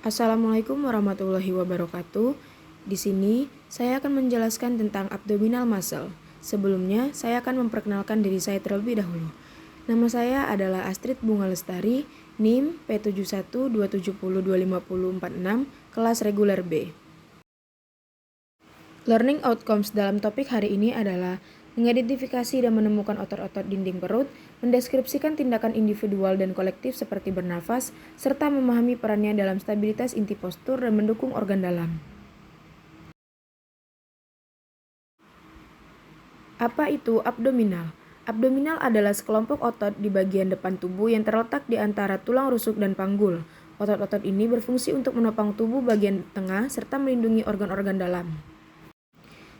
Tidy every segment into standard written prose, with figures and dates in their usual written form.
Assalamualaikum warahmatullahi wabarakatuh. Di sini saya akan menjelaskan tentang abdominal muscle. Sebelumnya, saya akan memperkenalkan diri saya terlebih dahulu. Nama saya adalah Astrid Bunga Lestari, NIM P7127025046, kelas reguler B. Learning outcomes dalam topik hari ini adalah mengidentifikasi dan menemukan otot-otot dinding perut, mendeskripsikan tindakan individual dan kolektif seperti bernafas, serta memahami perannya dalam stabilitas inti postur dan mendukung organ dalam. Apa itu abdominal? Abdominal adalah sekelompok otot di bagian depan tubuh yang terletak di antara tulang rusuk dan panggul. Otot-otot ini berfungsi untuk menopang tubuh bagian tengah serta melindungi organ-organ dalam.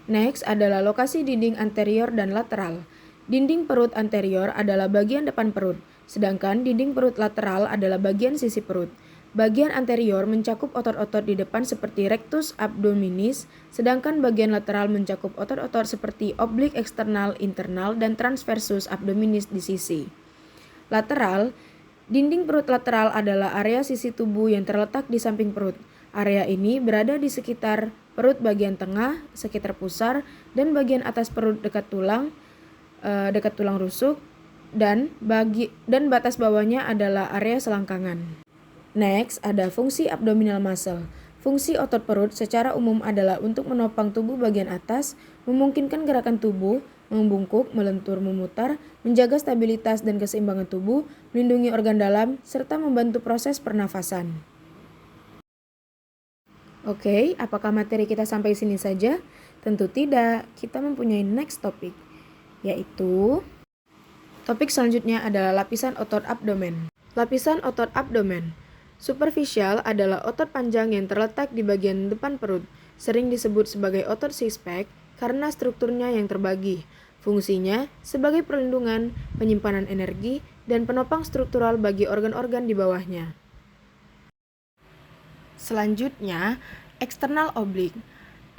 Next adalah lokasi dinding anterior dan lateral. Dinding perut anterior adalah bagian depan perut, sedangkan dinding perut lateral adalah bagian sisi perut. Bagian anterior mencakup otot-otot di depan seperti rectus abdominis, sedangkan bagian lateral mencakup otot-otot seperti oblique eksternal, internal, dan transversus abdominis di sisi. Lateral, dinding perut lateral adalah area sisi tubuh yang terletak di samping perut. Area ini berada di sekitar perut bagian tengah, sekitar pusar, dan bagian atas perut dekat tulang rusuk, dan batas bawahnya adalah area selangkangan. Next, ada fungsi abdominal muscle. Fungsi otot perut secara umum adalah untuk menopang tubuh bagian atas, memungkinkan gerakan tubuh, membungkuk, melentur, memutar, menjaga stabilitas dan keseimbangan tubuh, melindungi organ dalam, serta membantu proses pernafasan. Oke, apakah materi kita sampai sini saja? Tentu tidak, kita mempunyai next topic, yaitu topik selanjutnya adalah lapisan otot abdomen. Lapisan otot abdomen. Superficial adalah otot panjang yang terletak di bagian depan perut, sering disebut sebagai otot six-pack karena strukturnya yang terbagi. Fungsinya sebagai perlindungan, penyimpanan energi, dan penopang struktural bagi organ-organ di bawahnya. Selanjutnya, eksternal oblik.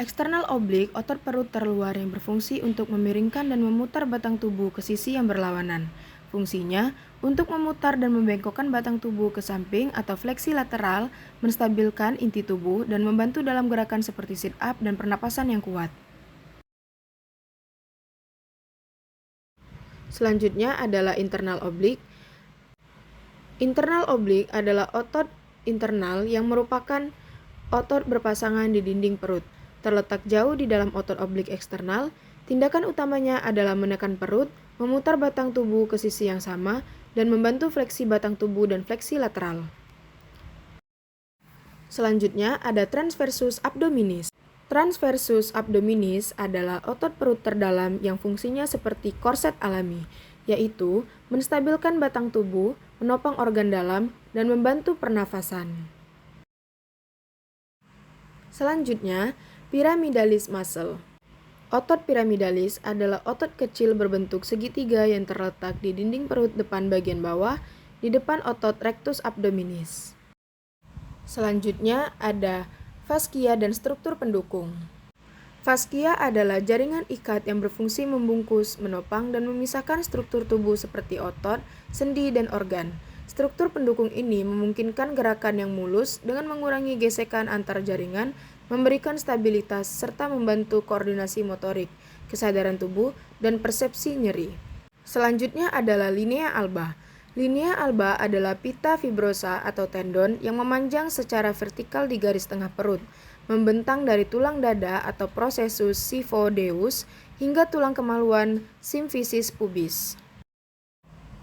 Eksternal oblik otot perut terluar yang berfungsi untuk memiringkan dan memutar batang tubuh ke sisi yang berlawanan. Fungsinya untuk memutar dan membengkokkan batang tubuh ke samping atau fleksi lateral, menstabilkan inti tubuh, dan membantu dalam gerakan seperti sit up dan pernapasan yang kuat. Selanjutnya adalah internal oblik. Internal oblik adalah otot internal yang merupakan otot berpasangan di dinding perut, terletak jauh di dalam otot oblik eksternal. Tindakan utamanya adalah menekan perut, memutar batang tubuh ke sisi yang sama, dan membantu fleksi batang tubuh dan fleksi lateral. Selanjutnya ada transversus abdominis. Transversus abdominis adalah otot perut terdalam yang fungsinya seperti korset alami, yaitu menstabilkan batang tubuh, menopang organ dalam, dan membantu pernafasan. Selanjutnya, pyramidalis muscle. Otot pyramidalis adalah otot kecil berbentuk segitiga yang terletak di dinding perut depan bagian bawah, di depan otot rectus abdominis. Selanjutnya ada fascia dan struktur pendukung. Fascia adalah jaringan ikat yang berfungsi membungkus, menopang, dan memisahkan struktur tubuh seperti otot, sendi, dan organ. Struktur pendukung ini memungkinkan gerakan yang mulus dengan mengurangi gesekan antar jaringan, memberikan stabilitas, serta membantu koordinasi motorik, kesadaran tubuh, dan persepsi nyeri. Selanjutnya adalah linea alba. Linea alba adalah pita fibrosa atau tendon yang memanjang secara vertikal di garis tengah perut, membentang dari tulang dada atau processus xiphodeus hingga tulang kemaluan symphysis pubis.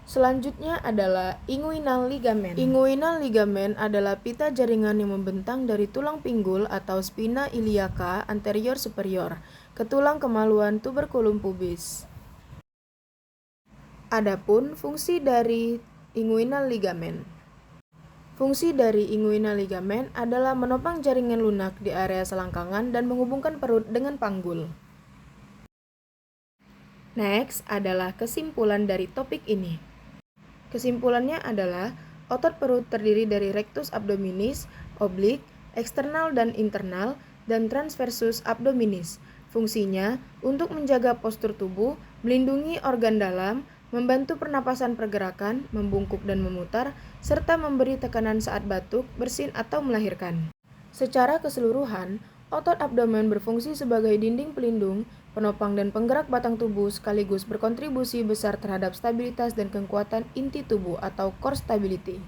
Selanjutnya adalah inguinal ligament. Inguinal ligament adalah pita jaringan yang membentang dari tulang pinggul atau spina iliaca anterior superior ke tulang kemaluan tuberculum pubis. Adapun fungsi dari inguinal ligament. Fungsi dari inguinal ligament adalah menopang jaringan lunak di area selangkangan dan menghubungkan perut dengan panggul. Next adalah kesimpulan dari topik ini. Kesimpulannya adalah otot perut terdiri dari rectus abdominis, oblik, eksternal dan internal, dan transversus abdominis. Fungsinya untuk menjaga postur tubuh, melindungi organ dalam, membantu pernapasan pergerakan, membungkuk dan memutar, serta memberi tekanan saat batuk, bersin atau melahirkan. Secara keseluruhan, otot abdomen berfungsi sebagai dinding pelindung, penopang dan penggerak batang tubuh sekaligus berkontribusi besar terhadap stabilitas dan kekuatan inti tubuh atau core stability.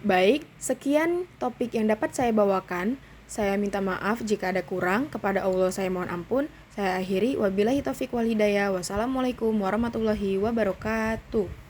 Baik, sekian topik yang dapat saya bawakan. Saya minta maaf jika ada kurang, kepada Allah saya mohon ampun. Saya akhiri, wabillahi taufiq wal hidayah. Wassalamualaikum warahmatullahi wabarakatuh.